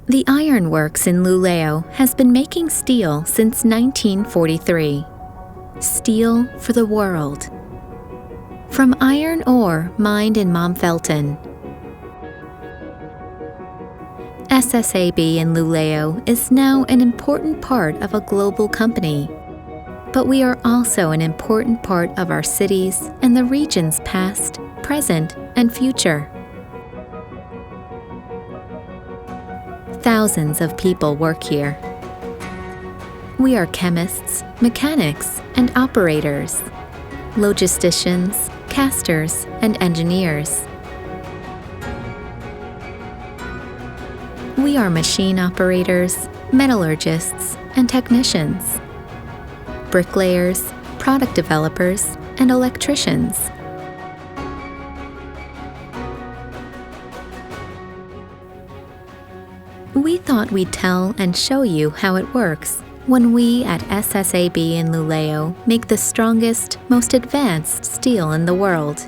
The Iron Works in Luleå has been making steel since 1943. Steel for the world. From iron ore mined in Malmfälten. SSAB in Luleå is now an important part of a global company, but we are also an important part of our cities and the region's past, present, and future. Thousands of people work here. We are chemists, mechanics, and operators, logisticians, casters, and engineers. We are machine operators, metallurgists, and technicians, bricklayers, product developers, and electricians. We thought we'd tell and show you how it works when we at SSAB in Luleå make the strongest, most advanced steel in the world.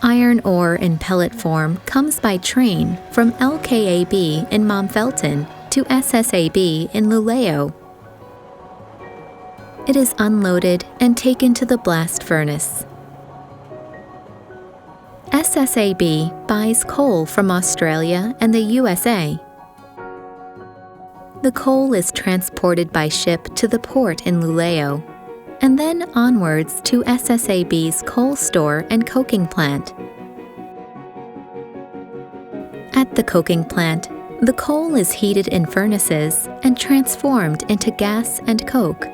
Iron ore in pellet form comes by train from LKAB in Malmfälten to SSAB in Luleå. It is unloaded and taken to the blast furnace. SSAB buys coal from Australia and the USA. The coal is transported by ship to the port in Luleå, and then onwards to SSAB's coal store and coking plant. At the coking plant, the coal is heated in furnaces and transformed into gas and coke.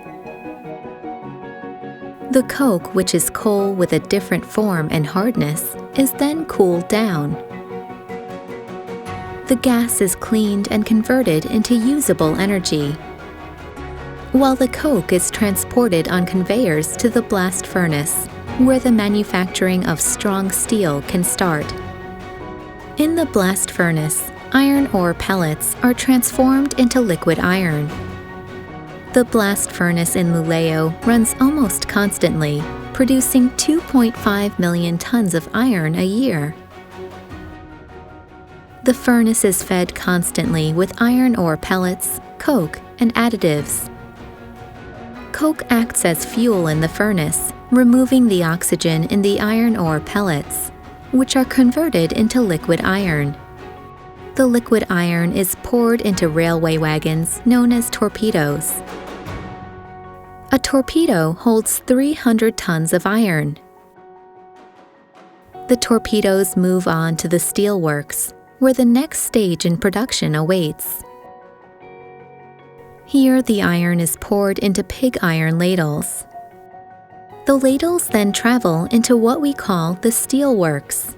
The coke, which is coal with a different form and hardness, is then cooled down. The gas is cleaned and converted into usable energy, while the coke is transported on conveyors to the blast furnace, where the manufacturing of strong steel can start. In the blast furnace, iron ore pellets are transformed into liquid iron. The blast furnace in Luleå runs almost constantly, producing 2.5 million tons of iron a year. The furnace is fed constantly with iron ore pellets, coke, and additives. Coke acts as fuel in the furnace, removing the oxygen in the iron ore pellets, which are converted into liquid iron. The liquid iron is poured into railway wagons known as torpedoes. A torpedo holds 300 tons of iron. The torpedoes move on to the steelworks, where the next stage in production awaits. Here, the iron is poured into pig iron ladles. The ladles then travel into what we call the steelworks.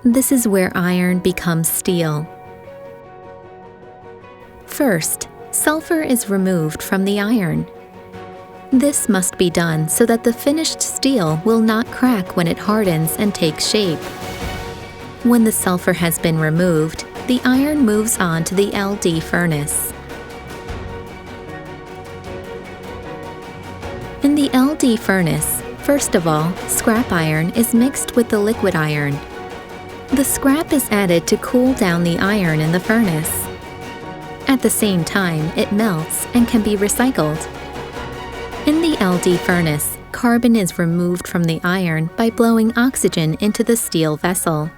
This is where iron becomes steel. First, sulfur is removed from the iron. This must be done so that the finished steel will not crack when it hardens and takes shape. When the sulfur has been removed, the iron moves on to the LD furnace. In the LD furnace, first of all, scrap iron is mixed with the liquid iron. The scrap is added to cool down the iron in the furnace. At the same time, it melts and can be recycled. In the LD furnace, carbon is removed from the iron by blowing oxygen into the steel vessel.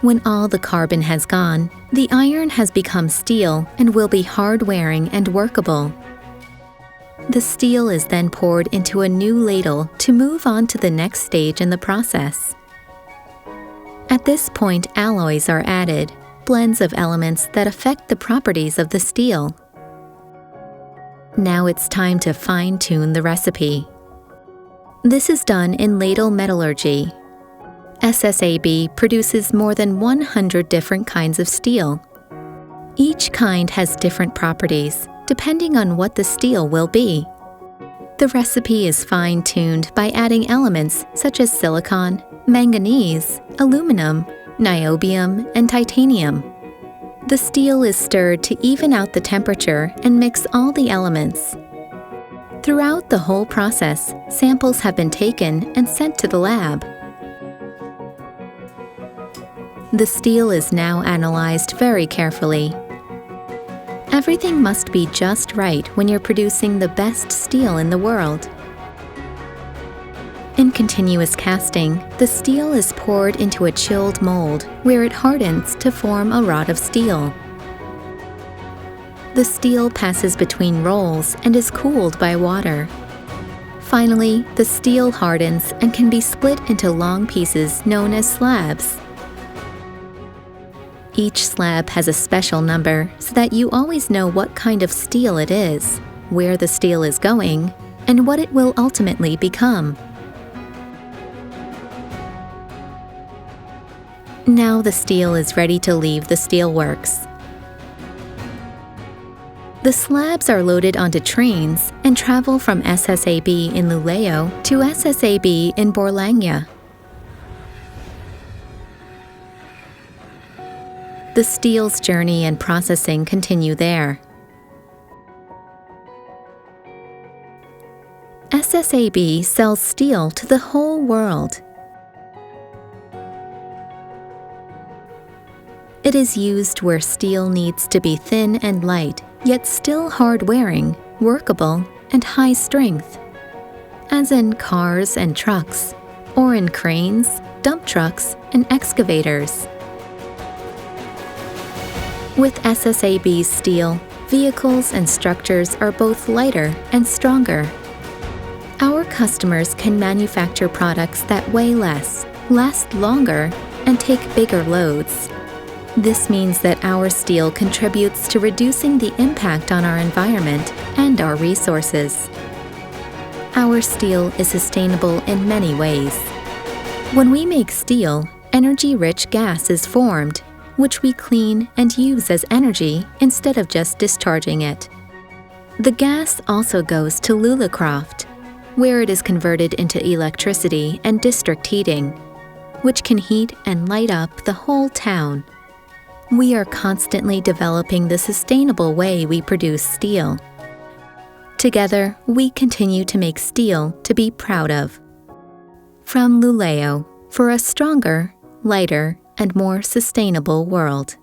When all the carbon has gone, the iron has become steel and will be hard-wearing and workable. The steel is then poured into a new ladle to move on to the next stage in the process. At this point, alloys are added, blends of elements that affect the properties of the steel. Now it's time to fine-tune the recipe. This is done in ladle metallurgy. SSAB produces more than 100 different kinds of steel. Each kind has different properties, depending on what the steel will be. The recipe is fine-tuned by adding elements such as silicon, manganese, aluminum, niobium, and titanium. The steel is stirred to even out the temperature and mix all the elements. Throughout the whole process, samples have been taken and sent to the lab. The steel is now analyzed very carefully. Everything must be just right when you're producing the best steel in the world. In continuous casting, the steel is poured into a chilled mold where it hardens to form a rod of steel. The steel passes between rolls and is cooled by water. Finally, the steel hardens and can be split into long pieces known as slabs. Each slab has a special number so that you always know what kind of steel it is, where the steel is going, and what it will ultimately become. Now the steel is ready to leave the steelworks. The slabs are loaded onto trains and travel from SSAB in Luleå to SSAB in Borlänge. The steel's journey and processing continue there. SSAB sells steel to the whole world. It is used where steel needs to be thin and light, yet still hard-wearing, workable, and high strength, as in cars and trucks, or in cranes, dump trucks, and excavators. With SSAB's steel, vehicles and structures are both lighter and stronger. Our customers can manufacture products that weigh less, last longer, and take bigger loads. This means that our steel contributes to reducing the impact on our environment and our resources. Our steel is sustainable in many ways. When we make steel, energy-rich gas is formed, which we clean and use as energy instead of just discharging it. The gas also goes to Luleå, where it is converted into electricity and district heating, which can heat and light up the whole town. We are constantly developing the sustainable way we produce steel. Together, we continue to make steel to be proud of. From Luleå, for a stronger, lighter, and more sustainable world.